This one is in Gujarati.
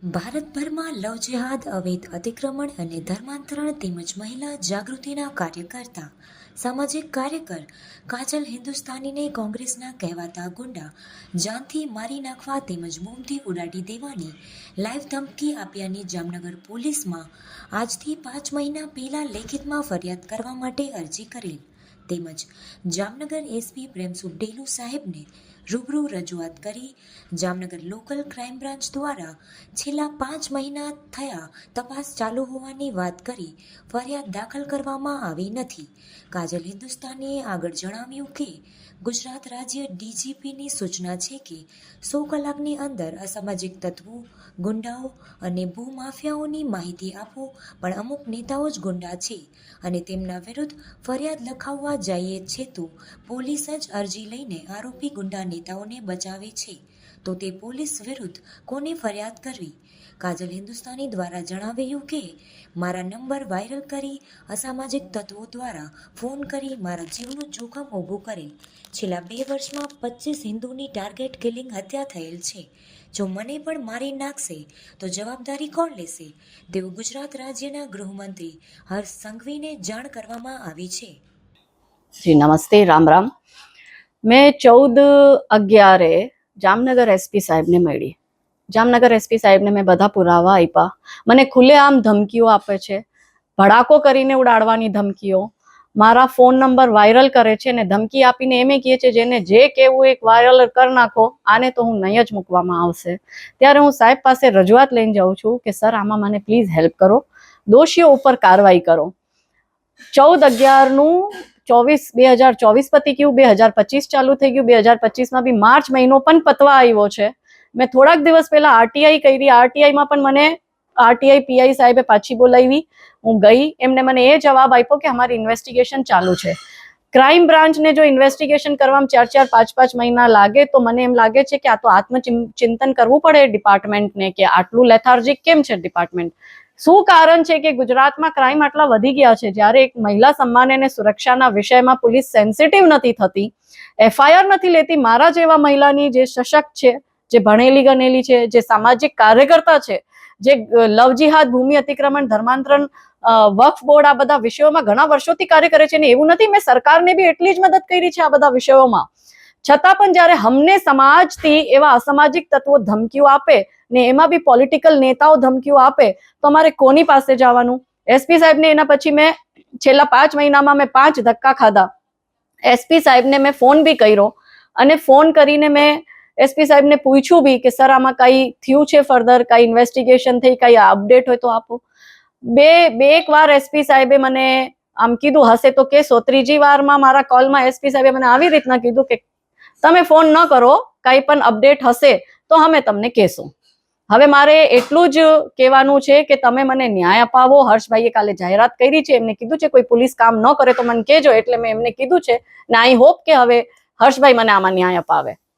ભારતભરમાં લવ જેહાદ, અવૈધ અતિક્રમણ અને ધર્માંતરણ તેમજ મહિલા જાગૃતિના કાર્યકર્તા સામાજિક કાર્યકર કાજલ હિન્દુસ્તાનીને કોંગ્રેસના કહેવાતા ગુંડા જાનથી મારી નાખવા તેમજ બોમ્બથી ઉડાડી દેવાની લાઈવ ધમકી આપ્યાની જામનગર પોલીસમાં આજથી 5 મહિના પહેલા લેખિતમાં ફરિયાદ કરવા માટે અરજી કરેલ તેમજ જામનગર એસપી પ્રેમસુખ ડેલુ સાહેબને રૂબરૂ રજૂઆત કરી જામનગર લોકલ ક્રાઇમ બ્રાન્ચ દ્વારા છેલ્લા 5 મહિના થયા તપાસ ચાલુ હોવાની વાત કરી ફરિયાદ દાખલ કરવામાં આવી નથી. કાજલ હિન્દુસ્તાનીએ આગળ જણાવ્યું કે ગુજરાત રાજ્ય ડીજીપીની સૂચના છે કે 100 કલાકની અંદર અસામાજિક તત્વો, ગુંડાઓ અને ભૂમાફિયાઓની માહિતી આપો, પણ અમુક નેતાઓ જ ગુંડા છે અને તેમના વિરુદ્ધ ફરિયાદ લખાવવા જઈએ છે તો પોલીસ જ અરજી લઈને આરોપી ગુંડા નેતાઓને બચાવે છે તો તે પોલીસ વિરુદ્ધ કોને ફરિયાદ કરવી. કાજલ હિન્દુસ્તાની દ્વારા જણાવ્યું કે મારા નંબર વાયરલ કરી અસામાજિક તત્વો દ્વારા ફોન કરી મારા જીવનું જોખમ ઊભું કરેલ. છેલ્લા 2 વર્ષમાં 25 હિન્દુની ટાર્ગેટ કિલિંગ હત્યા થયેલ છે. જો મને પણ મારી નાખશે તો જવાબદારી કોણ લેશે તેવું ગુજરાત રાજ્યના ગૃહમંત્રી હર્ષ સંઘવીને જાણ કરવામાં આવી છે. जी नमस्ते, राम राम। मैं 14/11 जामनगर एसपी साहेब ने मળી. જામનગર એસપી સાહેબને મેં બધા પુરાવા આપ્યા. મને ખુલ્લેઆમ ધમકીઓ આપે છે, ભડાકો કરીને ઉડાડવાની ધમકીઓ, મારા ફોન નંબર વાયરલ કરે છે ને ધમકી આપીને એમ કહે છે જેને જે કહેવું એક વાયરલ કરી નાખો, આને તો હું નહીં જ મૂકવામાં આવશે. ત્યારે હું સાહેબ પાસે રજૂઆત લઈને જાઉં છું કે સર આમાં મને પ્લીઝ હેલ્પ કરો, દોષીઓ ઉપર કાર્યવાહી કરો. 14/11 2024 પતી ગયું, 2025 ચાલુ થઈ ગયું, 2025માં બી માર્ચ મહિનો પણ પતવા આવ્યો છે. મેં થોડાક દિવસ પહેલા આરટીઆઈ કરી, આરટીઆઈમાં પણ મને આરટીઆઈ પીઆઈ સાહેબે પાછી બોલાવી. હું ગઈ, એમને મને એ જવાબ આપ્યો કે અમારી ઇન્વેસ્ટિગેશન ચાલુ છે. ક્રાઇમ બ્રાન્ચને જો ઇન્વેસ્ટિગેશન કરવામાં 4-4, 5-5 મહિના લાગે તો મને એમ લાગે છે કે આ તો આત્મચિંતન કરવું પડે ડિપાર્ટમેન્ટને કે આટલું લેથાર્જિક કેમ છે ડિપાર્ટમેન્ટ. શું કારણ છે કે ગુજરાતમાં ક્રાઇમ આટલા વધી ગયા છે? જ્યારે એક મહિલા સન્માન અને સુરક્ષાના વિષયમાં પોલીસ સેન્સિટિવ નથી થતી, એફઆઈઆર નથી લેતી. મારા જેવા મહિલાની જે સશક્ત છે, જે ભણેલી ગણેલી છે, જે સામાજિક કાર્યકર્તા છે, જે લવ જિહાદ, ભૂમિ અતિક્રમણ, ધર્માંતરણ, વક્ફ બોર્ડ, આ બધા વિષયોમાં ઘણા વર્ષોથી કાર્ય કરે છે. ને એવું નથી, મેં સરકારને બી એટલી જ મદદ કરી છે આ બધા વિષયોમાં. છતાં પણ જ્યારે અમને સમાજથી એવા અસામાજિક તત્વો ધમકીઓ આપે ને એમાં બી પોલિટિકલ નેતાઓ ધમકીઓ આપે તો અમારે કોની પાસે જવાનું? એસપી સાહેબને એના પછી મેં છેલ્લા 5 મહિનામાં મેં 5 ધક્કા ખાધા. એસપી સાહેબને મેં ફોન બી કર્યો અને ફોન કરીને મેં એસપી સાહેબને પૂછ્યું બી કે સર આમાં કઈ થયું છે, ફર્ધર કઈ ઇન્વેસ્ટિગેશન થઈ, કઈ અપડેટ હોય તો આપો. એક વાર એસપી સાહેબે મને આમ કીધું હશે તો કેસો. 3જી વારમાં મારા કોલમાં એસપી સાહેબે મને આવી રીતના કીધું કે તમે ફોન ન કરો, કઈ પણ અપડેટ હશે તો અમે તમને કહેશું. હવે મારે એટલું જ કહેવાનું છે કે તમે મને ન્યાય અપાવો. હર્ષભાઈએ કાલે જાહેરાત કરી છે, એમને કીધું છે કોઈ પોલીસ કામ ન કરે તો મને કહેજો, એટલે મેં એમને કીધું છે ને આઈ હોપ કે હવે હર્ષભાઈ મને આમાં ન્યાય અપાવે.